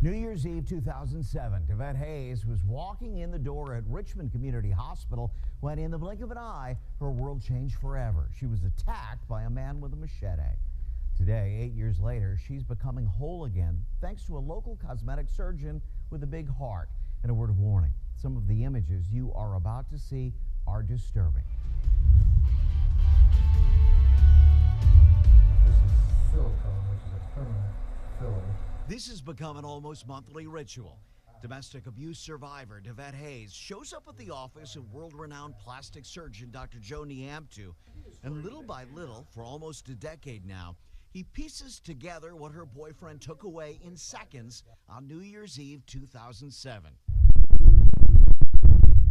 New Year's Eve 2007, Devette Hayes was walking in the door at Richmond Community Hospital when, in the blink of an eye, her world changed forever. She was attacked by a man with a machete. Today, 8 years later, she's becoming whole again thanks to a local cosmetic surgeon with a big heart. And a word of warning, some of the images you are about to see are disturbing. This is silicone, which is a permanent filler. This has become an almost monthly ritual. Domestic abuse survivor Devette Hayes shows up at the office of world-renowned plastic surgeon Dr. Joe Niamtu, and little by little, for almost a decade now, he pieces together what her boyfriend took away in seconds on New Year's Eve 2007.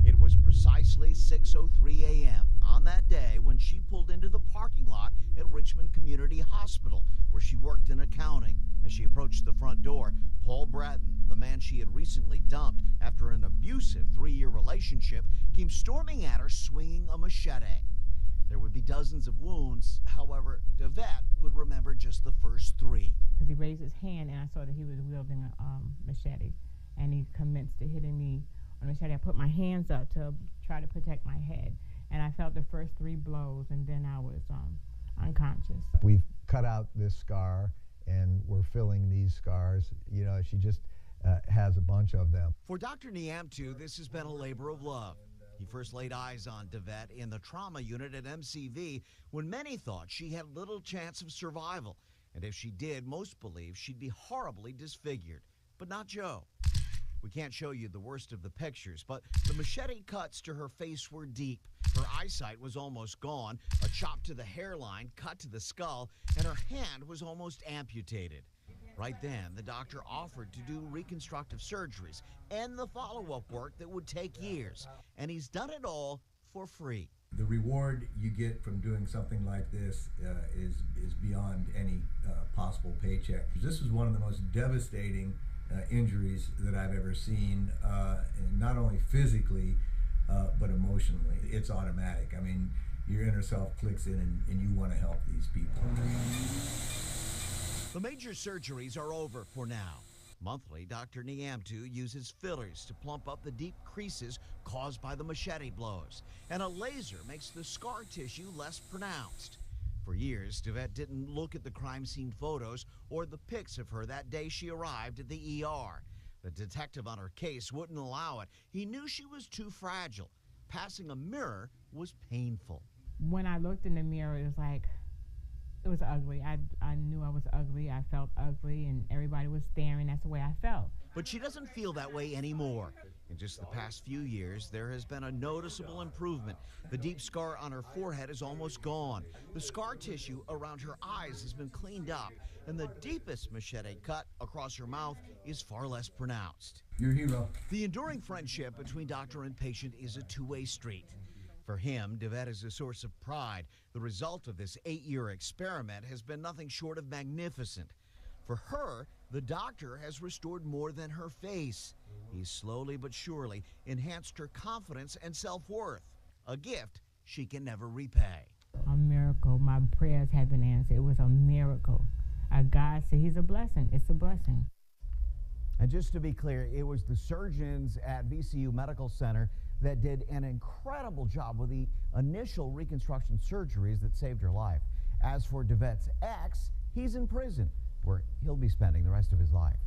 It was precisely 6:03 a.m. on that day when she pulled into the parking lot at Richmond Community Hospital, where she worked in accounting. As she approached the front door, Paul Bratton, the man she had recently dumped after an abusive 3-year relationship, came storming at her swinging a machete. There would be dozens of wounds. However, Devette would remember just the first 3. Because he raised his hand and I saw that he was wielding a machete, and he commenced to hitting me on the machete. I put my hands up to try to protect my head, and I felt the first 3 blows, and then I was unconscious. We've cut out this scar, and we're filling these scars. You know, she just has a bunch of them. For Dr. Niamtu, this has been a labor of love. He first laid eyes on Devette in the trauma unit at MCV when many thought she had little chance of survival. And if she did, most believed she'd be horribly disfigured. But not Joe. We can't show you the worst of the pictures, but the machete cuts to her face were deep. Her eyesight was almost gone, a chop to the hairline, cut to the skull, and her hand was almost amputated. Right then, the doctor offered to do reconstructive surgeries and the follow-up work that would take years. And he's done it all for free. The reward you get from doing something like this is beyond any possible paycheck. This is one of the most devastating injuries that I've ever seen, and not only physically, but emotionally. It's automatic. I mean, your inner self clicks in and you want to help these people. The major surgeries are over for now. Monthly, Dr. Niamtu uses fillers to plump up the deep creases caused by the machete blows, and a laser makes the scar tissue less pronounced. For years, Devette didn't look at the crime scene photos or the pics of her that day she arrived at the ER. The detective on her case wouldn't allow it. He knew she was too fragile. Passing a mirror was painful. When I looked in the mirror, it was like, it was ugly. I knew I was ugly. I felt ugly, and everybody was staring. That's the way I felt. But she doesn't feel that way anymore. In just the past few years, there has been a noticeable improvement. The deep scar on her forehead is almost gone. The scar tissue around her eyes has been cleaned up, and the deepest machete cut across her mouth is far less pronounced. You're a hero. The enduring friendship between doctor and patient is a two-way street. For him, Devette is a source of pride. The result of this 8-year experiment has been nothing short of magnificent. For her, the doctor has restored more than her face. He's slowly but surely enhanced her confidence and self-worth, a gift she can never repay. A miracle. My prayers have been answered. It was a miracle. God said he's a blessing. It's a blessing. And just to be clear, it was the surgeons at VCU Medical Center that did an incredible job with the initial reconstruction surgeries that saved her life. As for Devette's ex, he's in prison, where he'll be spending the rest of his life.